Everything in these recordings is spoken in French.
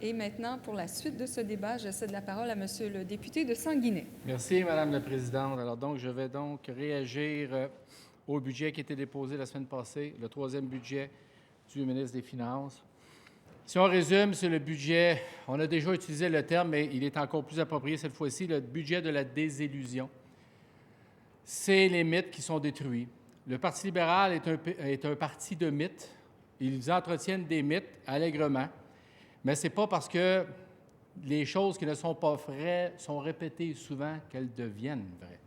Et maintenant, pour la suite de ce débat, je cède la parole à Monsieur le député de Sanguinet. Merci, Madame la Présidente. Alors donc, je vais donc réagir au budget qui a été déposé la semaine passée, le troisième budget du ministre des Finances. Si on résume, c'est le budget, on a déjà utilisé le terme, mais il est encore plus approprié cette fois-ci, le budget de la désillusion. C'est les mythes qui sont détruits. Le Parti libéral est un parti de mythes. Ils entretiennent des mythes allègrement. Mais ce n'est pas parce que les choses qui ne sont pas vraies sont répétées souvent qu'elles deviennent vraies.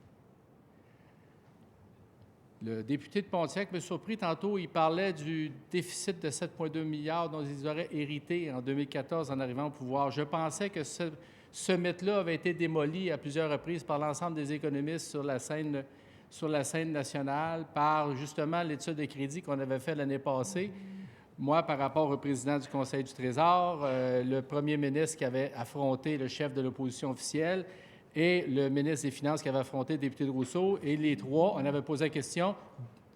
Le député de Pontiac me surprit tantôt, il parlait du déficit de 7,2 milliards dont ils auraient hérité en 2014 en arrivant au pouvoir. Je pensais que ce mythe-là avait été démoli à plusieurs reprises par l'ensemble des économistes sur la scène nationale, par justement l'étude de crédit qu'on avait fait l'année passée. Moi, par rapport au président du Conseil du Trésor, le premier ministre qui avait affronté le chef de l'opposition officielle et le ministre des Finances qui avait affronté le député de Rousseau. Et les trois, on avait posé la question,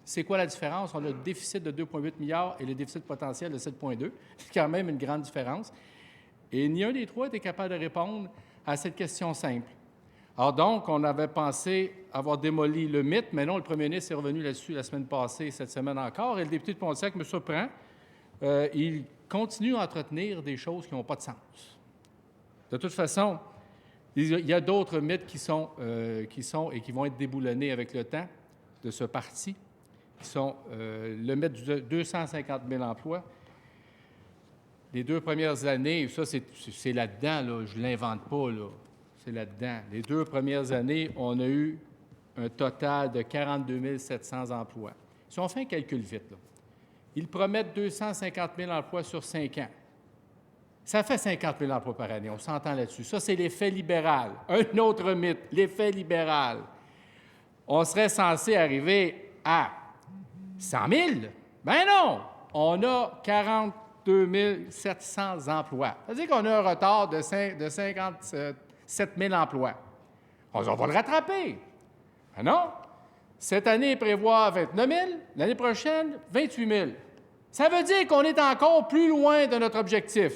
c'est quoi la différence? On a le déficit de 2,8 milliards et le déficit potentiel de 7,2. C'est quand même une grande différence. Et ni un des trois était capable de répondre à cette question simple. Alors donc, on avait pensé avoir démoli le mythe, mais non, le premier ministre est revenu là-dessus la semaine passée, cette semaine encore, et le député de Pontiac me surprend. Il continue à entretenir des choses qui n'ont pas de sens. De toute façon, il y a d'autres mythes qui sont et qui vont être déboulonnés avec le temps de ce parti, qui sont le mythe de 250 000 emplois. Les 2 premières années, ça, c'est là-dedans, là, je ne l'invente pas, là. C'est là-dedans. Les 2 premières années, on a eu un total de 42 700 emplois. Si on fait un calcul vite, là, ils promettent 250 000 emplois sur 5 ans. Ça fait 50 000 emplois par année, on s'entend là-dessus. Ça, c'est l'effet libéral. Un autre mythe, l'effet libéral. On serait censé arriver à 100 000. Ben non! On a 42 700 emplois. Ça veut dire qu'on a un retard de 57 000 emplois. On va le rattraper. Ben non! Cette année, il prévoit 29 000. L'année prochaine, 28 000. Ça veut dire qu'on est encore plus loin de notre objectif.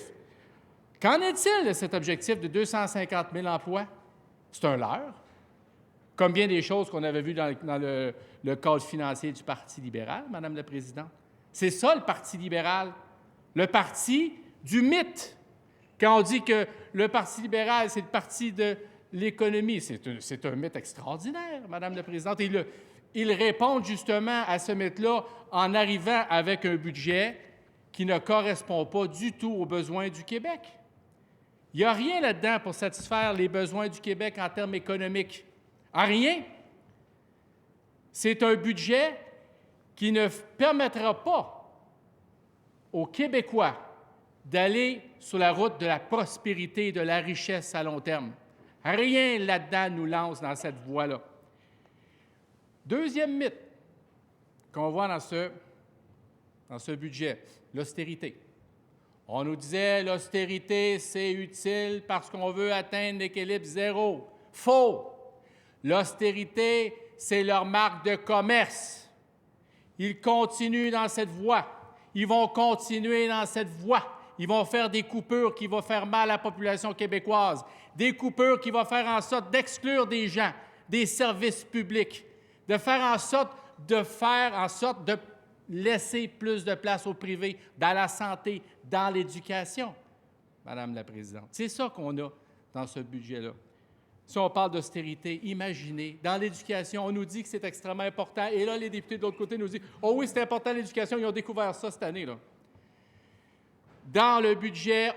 Qu'en est-il de cet objectif de 250 000 emplois? C'est un leurre, comme bien des choses qu'on avait vues dans le cadre financier du Parti libéral, Madame la Présidente. C'est ça, le Parti libéral, le parti du mythe. Quand on dit que le Parti libéral, c'est le parti de l'économie, c'est un mythe extraordinaire, Madame la Présidente. Et ils répondent justement à ce mythe-là en arrivant avec un budget qui ne correspond pas du tout aux besoins du Québec. Il n'y a rien là-dedans pour satisfaire les besoins du Québec en termes économiques. Rien. C'est un budget qui ne permettra pas aux Québécois d'aller sur la route de la prospérité et de la richesse à long terme. Rien là-dedans nous lance dans cette voie-là. Deuxième mythe qu'on voit dans ce budget, l'austérité. On nous disait l'austérité, c'est utile parce qu'on veut atteindre l'équilibre zéro. Faux! L'austérité, c'est leur marque de commerce. Ils continuent dans cette voie. Ils vont continuer dans cette voie. Ils vont faire des coupures qui vont faire mal à la population québécoise, des coupures qui vont faire en sorte d'exclure des gens des services publics, de faire en sorte de laisser plus de place au privé, dans la santé, dans l'éducation, Madame la Présidente. C'est ça qu'on a dans ce budget-là. Si on parle d'austérité, imaginez, dans l'éducation, on nous dit que c'est extrêmement important, et là, les députés de l'autre côté nous disent « Oh oui, c'est important l'éducation, ils ont découvert ça cette année, là. » Dans le budget,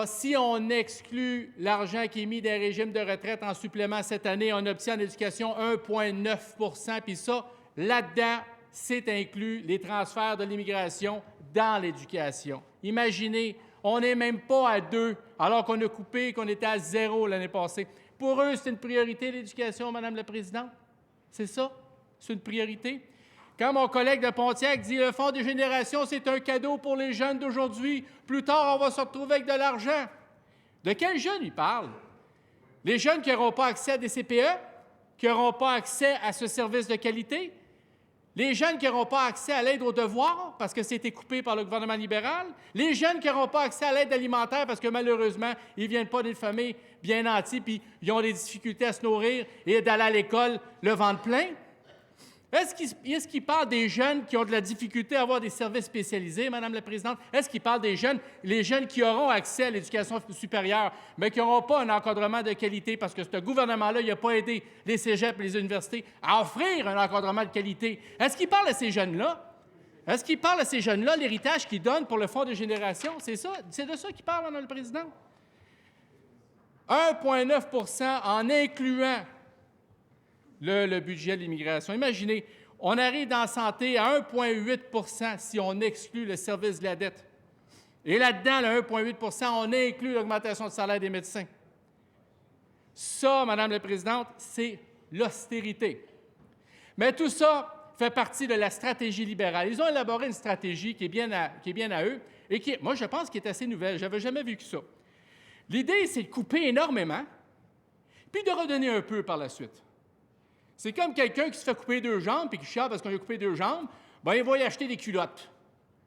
si on exclut l'argent qui est mis des régimes de retraite en supplément cette année, on obtient en éducation 1,9 %, puis ça, là-dedans, c'est inclus les transferts de l'immigration dans l'éducation. Imaginez, on n'est même pas à 2, alors qu'on a coupé, qu'on était à 0 l'année passée. Pour eux, c'est une priorité, l'éducation, Madame la Présidente? C'est ça? C'est une priorité? Quand mon collègue de Pontiac dit « Le Fonds des générations, c'est un cadeau pour les jeunes d'aujourd'hui. Plus tard, on va se retrouver avec de l'argent. » De quels jeunes il parle? Les jeunes qui n'auront pas accès à des CPE, qui n'auront pas accès à ce service de qualité? Les jeunes qui n'auront pas accès à l'aide aux devoirs parce que c'était coupé par le gouvernement libéral. Les jeunes qui n'auront pas accès à l'aide alimentaire parce que malheureusement, ils ne viennent pas d'une famille bien nantie puis ils ont des difficultés à se nourrir et d'aller à l'école le ventre plein. Est-ce qu'il parle des jeunes qui ont de la difficulté à avoir des services spécialisés, Madame la Présidente? Est-ce qu'il parle des jeunes, les jeunes qui auront accès à l'éducation supérieure, mais qui n'auront pas un encadrement de qualité parce que ce gouvernement-là, il n'a pas aidé les cégeps et les universités à offrir un encadrement de qualité? Est-ce qu'il parle à ces jeunes-là? Est-ce qu'il parle à ces jeunes-là, l'héritage qu'ils donnent pour le Fonds de génération? C'est ça? C'est de ça qu'il parle, Madame la Présidente? 1,9 % en incluant le budget de l'immigration. Imaginez, on arrive dans la santé à 1,8 % si on exclut le service de la dette. Et là-dedans, le 1,8 % on inclut l'augmentation du salaire des médecins. Ça, Madame la Présidente, c'est l'austérité. Mais tout ça fait partie de la stratégie libérale. Ils ont élaboré une stratégie qui est bien à eux et qui, moi, je pense, qui est assez nouvelle. Je n'avais jamais vu que ça. L'idée, c'est de couper énormément, puis de redonner un peu par la suite. C'est comme quelqu'un qui se fait couper 2 jambes puis qui chiale parce qu'on lui a coupé 2 jambes, bien, il va y acheter des culottes.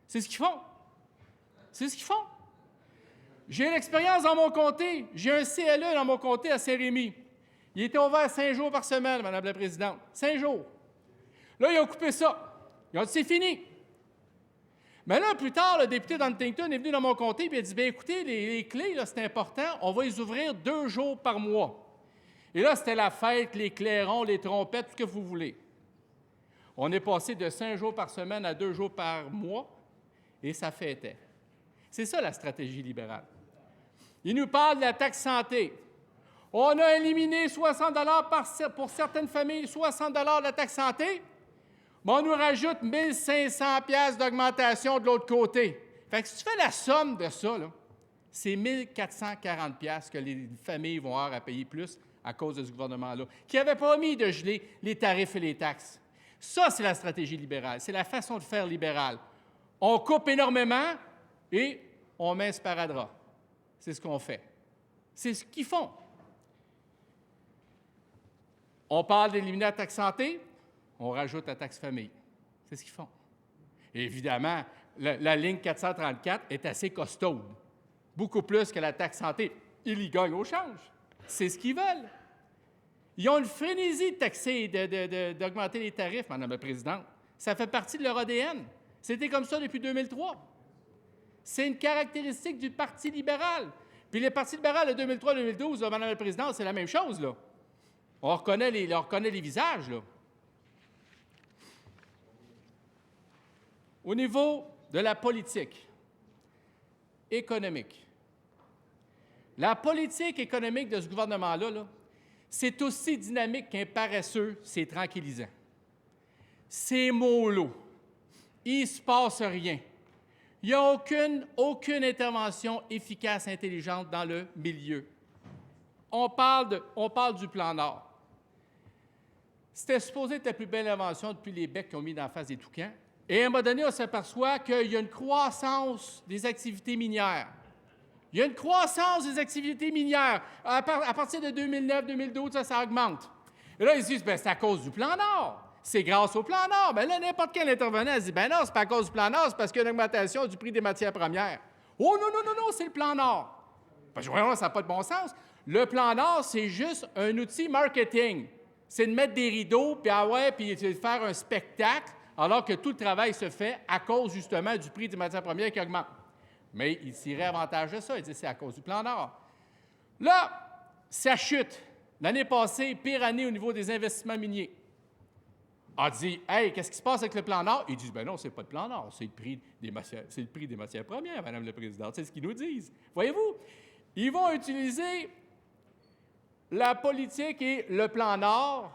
C'est ce qu'ils font. C'est ce qu'ils font. J'ai l'expérience dans mon comté. J'ai un CLE dans mon comté à Saint-Rémy. Il était ouvert 5 jours par semaine, Madame la Présidente. 5 jours. Là, ils ont coupé ça. Ils ont dit, c'est fini. Mais là, plus tard, le député d'Huntington est venu dans mon comté et il a dit, bien, écoutez, les clés, là, c'est important, on va les ouvrir 2 jours par mois. Et là, c'était la fête, les clairons, les trompettes, tout ce que vous voulez. On est passé de 5 jours par semaine à 2 jours par mois, et ça fêtait. C'est ça, la stratégie libérale. Il nous parle de la taxe santé. On a éliminé 60 $ pour certaines familles, 60 $ de la taxe santé, mais on nous rajoute 1 500 $ d'augmentation de l'autre côté. Fait que si tu fais la somme de ça, là, c'est 1 440 $ que les familles vont avoir à payer plus à cause de ce gouvernement-là, qui avait promis de geler les tarifs et les taxes. Ça, c'est la stratégie libérale. C'est la façon de faire libérale. On coupe énormément et on met un sparadrap. C'est ce qu'on fait. C'est ce qu'ils font. On parle d'éliminer la taxe santé, on rajoute la taxe famille. C'est ce qu'ils font. Et évidemment, la ligne 434 est assez costaude, beaucoup plus que la taxe santé. Ils y gagnent au change. C'est ce qu'ils veulent. Ils ont une frénésie de taxer et d'augmenter les tarifs, Madame la Présidente. Ça fait partie de leur ADN. C'était comme ça depuis 2003. C'est une caractéristique du Parti libéral. Puis le Parti libéral de 2003-2012, Madame la Présidente, c'est la même chose, là. On reconnaît les visages, là. Au niveau de la politique économique, la politique économique de ce gouvernement-là, là, c'est aussi dynamique qu'un paresseux, c'est tranquillisant. C'est mollo. Il ne se passe rien. Il n'y a aucune intervention efficace, intelligente dans le milieu. On parle du plan Nord. C'était supposé être la plus belle invention depuis les becs qu'ils ont mis dans la face des toucans. Et à un moment donné, on s'aperçoit qu'il y a une croissance des activités minières. Il y a une croissance des activités minières. À partir de 2009-2012, ça augmente. Et là, ils se disent, bien, c'est à cause du plan Nord. C'est grâce au plan Nord. Bien là, n'importe quel intervenant se dit, bien non, c'est pas à cause du plan Nord, c'est parce qu'il y a une augmentation du prix des matières premières. Oh non, non, non, non, c'est le plan Nord. Parce que vraiment, ça n'a pas de bon sens. Le plan Nord, c'est juste un outil marketing. C'est de mettre des rideaux, puis de faire un spectacle, alors que tout le travail se fait à cause, justement, du prix des matières premières qui augmente. Mais il tirait avantage de ça. Il dit c'est à cause du plan Nord. Là, ça chute. L'année passée, pire année au niveau des investissements miniers. On dit, hey, qu'est-ce qui se passe avec le plan Nord? Ils disent, ben non, c'est pas le plan Nord, c'est le prix des matières premières, Madame la Présidente. C'est ce qu'ils nous disent. Voyez-vous, ils vont utiliser la politique et le plan Nord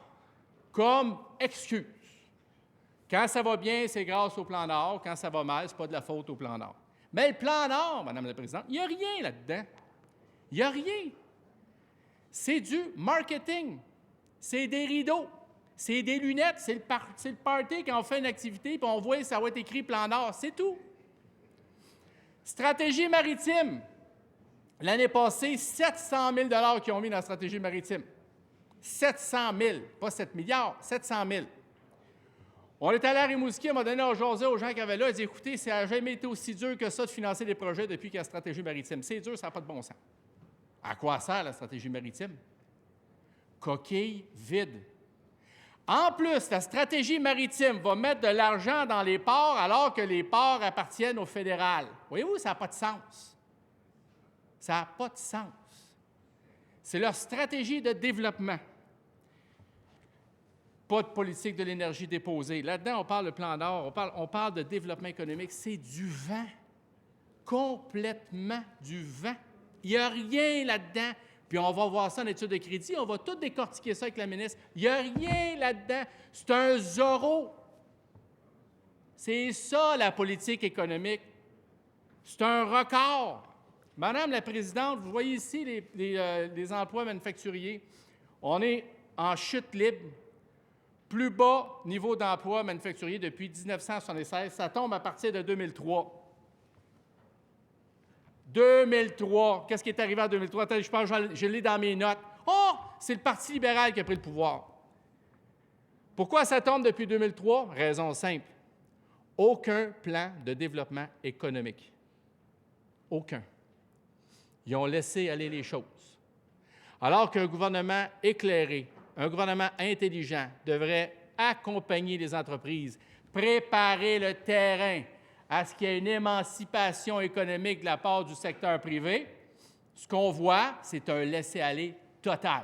comme excuse. Quand ça va bien, c'est grâce au plan Nord. Quand ça va mal, c'est pas de la faute au plan Nord. Mais le plan Nord, Madame la Présidente, il n'y a rien là-dedans. Il n'y a rien. C'est du marketing. C'est des rideaux. C'est des lunettes. C'est le party quand on fait une activité puis on voit que ça va être écrit plan Nord. C'est tout. Stratégie maritime. L'année passée, 700 000 $ qu'ils ont mis dans la stratégie maritime. 700 000, pas 7 milliards, 700 000. On est allé à Rimouski, on m'a donné un jasé aux gens qui avaient là. Ils dit écoutez, ça n'a jamais été aussi dur que ça de financer des projets depuis qu'il y a la stratégie maritime. C'est dur, ça n'a pas de bon sens. À quoi sert la stratégie maritime? Coquille vide. En plus, la stratégie maritime va mettre de l'argent dans les ports alors que les ports appartiennent au fédéral. Voyez-vous, ça n'a pas de sens. Ça n'a pas de sens. C'est leur stratégie de développement. Pas de politique de l'énergie déposée. Là-dedans, on parle de plan Nord, on parle de développement économique. C'est du vent. Complètement du vent. Il n'y a rien là-dedans. Puis on va voir ça en étude de crédit, on va tout décortiquer ça avec la ministre. Il n'y a rien là-dedans. C'est un zéro. C'est ça, la politique économique. C'est un record. Madame la Présidente, vous voyez ici les emplois manufacturiers. On est en chute libre. Plus bas niveau d'emploi manufacturier depuis 1976. Ça tombe à partir de 2003. 2003. Qu'est-ce qui est arrivé en 2003? Attends, je pense que je l'ai dans mes notes. Oh! C'est le Parti libéral qui a pris le pouvoir. Pourquoi ça tombe depuis 2003? Raison simple. Aucun plan de développement économique. Aucun. Ils ont laissé aller les choses. Alors qu'un gouvernement éclairé, un gouvernement intelligent devrait accompagner les entreprises, préparer le terrain à ce qu'il y ait une émancipation économique de la part du secteur privé, ce qu'on voit, c'est un laisser-aller total.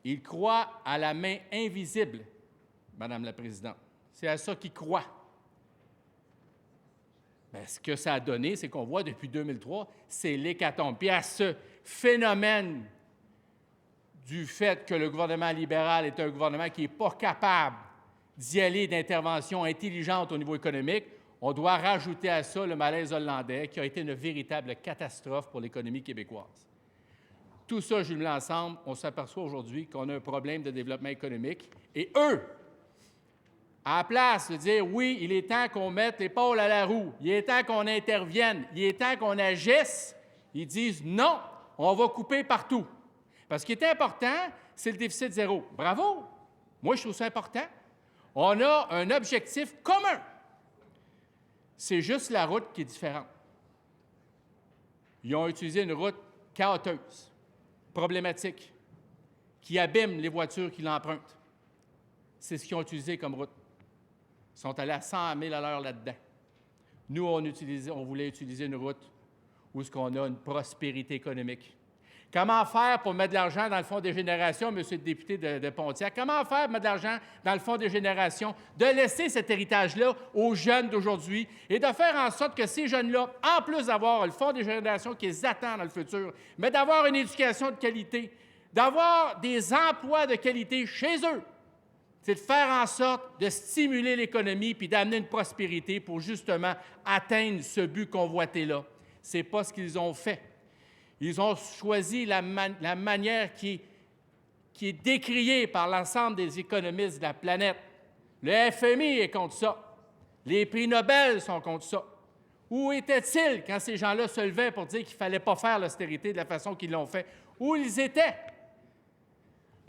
Il croit à la main invisible, Madame la Présidente. C'est à ça qu'il croit. Bien, ce que ça a donné, c'est qu'on voit depuis 2003, c'est l'hécatombe. Puis à ce phénomène du fait que le gouvernement libéral est un gouvernement qui n'est pas capable d'y aller d'intervention intelligente au niveau économique, on doit rajouter à ça le malaise hollandais, qui a été une véritable catastrophe pour l'économie québécoise. Tout ça, jumelé ensemble, on s'aperçoit aujourd'hui qu'on a un problème de développement économique. Et eux, à la place de dire « oui, il est temps qu'on mette l'épaule à la roue, il est temps qu'on intervienne, il est temps qu'on agisse », ils disent « non, on va couper partout ». Parce qu'il est important, c'est le déficit zéro. Bravo! Moi, je trouve ça important. On a un objectif commun. C'est juste la route qui est différente. Ils ont utilisé une route chaoteuse, problématique, qui abîme les voitures qui l'empruntent. C'est ce qu'ils ont utilisé comme route. Ils sont allés à 100 000 à l'heure là-dedans. Nous, on voulait utiliser une route où on a une prospérité économique. Comment faire pour mettre de l'argent dans le fonds des générations, Monsieur le député de Pontiac? Comment faire pour mettre de l'argent dans le fonds des générations? De laisser cet héritage-là aux jeunes d'aujourd'hui et de faire en sorte que ces jeunes-là, en plus d'avoir le fonds des générations qui les attend dans le futur, mais d'avoir une éducation de qualité, d'avoir des emplois de qualité chez eux, c'est de faire en sorte de stimuler l'économie puis d'amener une prospérité pour justement atteindre ce but convoité-là. Ce n'est pas ce qu'ils ont fait. Ils ont choisi la manière qui est décriée par l'ensemble des économistes de la planète. Le FMI est contre ça. Les prix Nobel sont contre ça. Où étaient-ils quand ces gens-là se levaient pour dire qu'il ne fallait pas faire l'austérité de la façon qu'ils l'ont fait? Où ils étaient?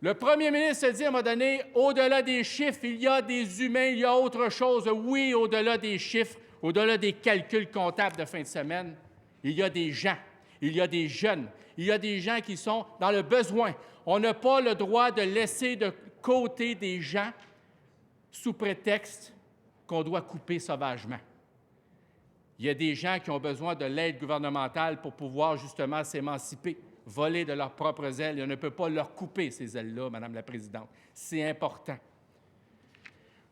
Le premier ministre se dit à un moment donné, au-delà des chiffres, il y a des humains, il y a autre chose. Oui, au-delà des chiffres, au-delà des calculs comptables de fin de semaine, il y a des gens. Il y a des jeunes, il y a des gens qui sont dans le besoin. On n'a pas le droit de laisser de côté des gens sous prétexte qu'on doit couper sauvagement. Il y a des gens qui ont besoin de l'aide gouvernementale pour pouvoir justement s'émanciper, voler de leurs propres ailes. Et on ne peut pas leur couper ces ailes-là, Madame la Présidente. C'est important.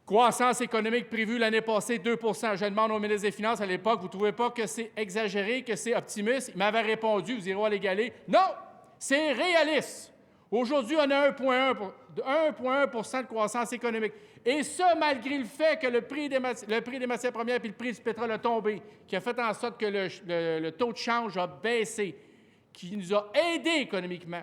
Croissance économique prévue l'année passée, 2 % Je demande au ministre des Finances à l'époque, vous ne trouvez pas que c'est exagéré, que c'est optimiste? Il m'avait répondu, vous irez à l'égaler. Non, c'est réaliste. Aujourd'hui, on a 1,1 % de croissance économique. Et ça, malgré le fait que le prix des matières premières et le prix du pétrole a tombé, qui a fait en sorte que le taux de change a baissé, qui nous a aidés économiquement.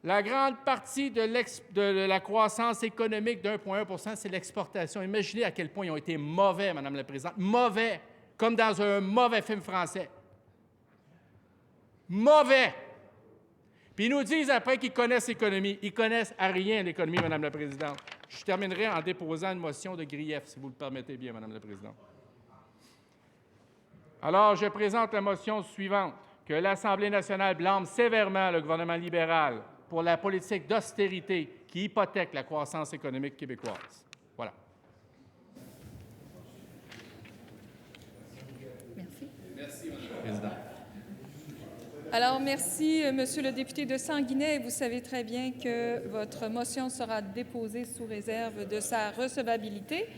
La grande partie de la croissance économique d'1,1 %, c'est l'exportation. Imaginez à quel point ils ont été mauvais, Madame la Présidente. Mauvais, comme dans un mauvais film français. Mauvais. Puis ils nous disent après qu'ils connaissent l'économie. Ils connaissent à rien l'économie, Madame la Présidente. Je terminerai en déposant une motion de grief, si vous le permettez bien, Madame la Présidente. Alors, je présente la motion suivante, que l'Assemblée nationale blâme sévèrement le gouvernement libéral pour la politique d'austérité qui hypothèque la croissance économique québécoise. Voilà. Merci. Merci, Madame la Présidente. Alors, merci, Monsieur le député de Sanguinet. Vous savez très bien que votre motion sera déposée sous réserve de sa recevabilité.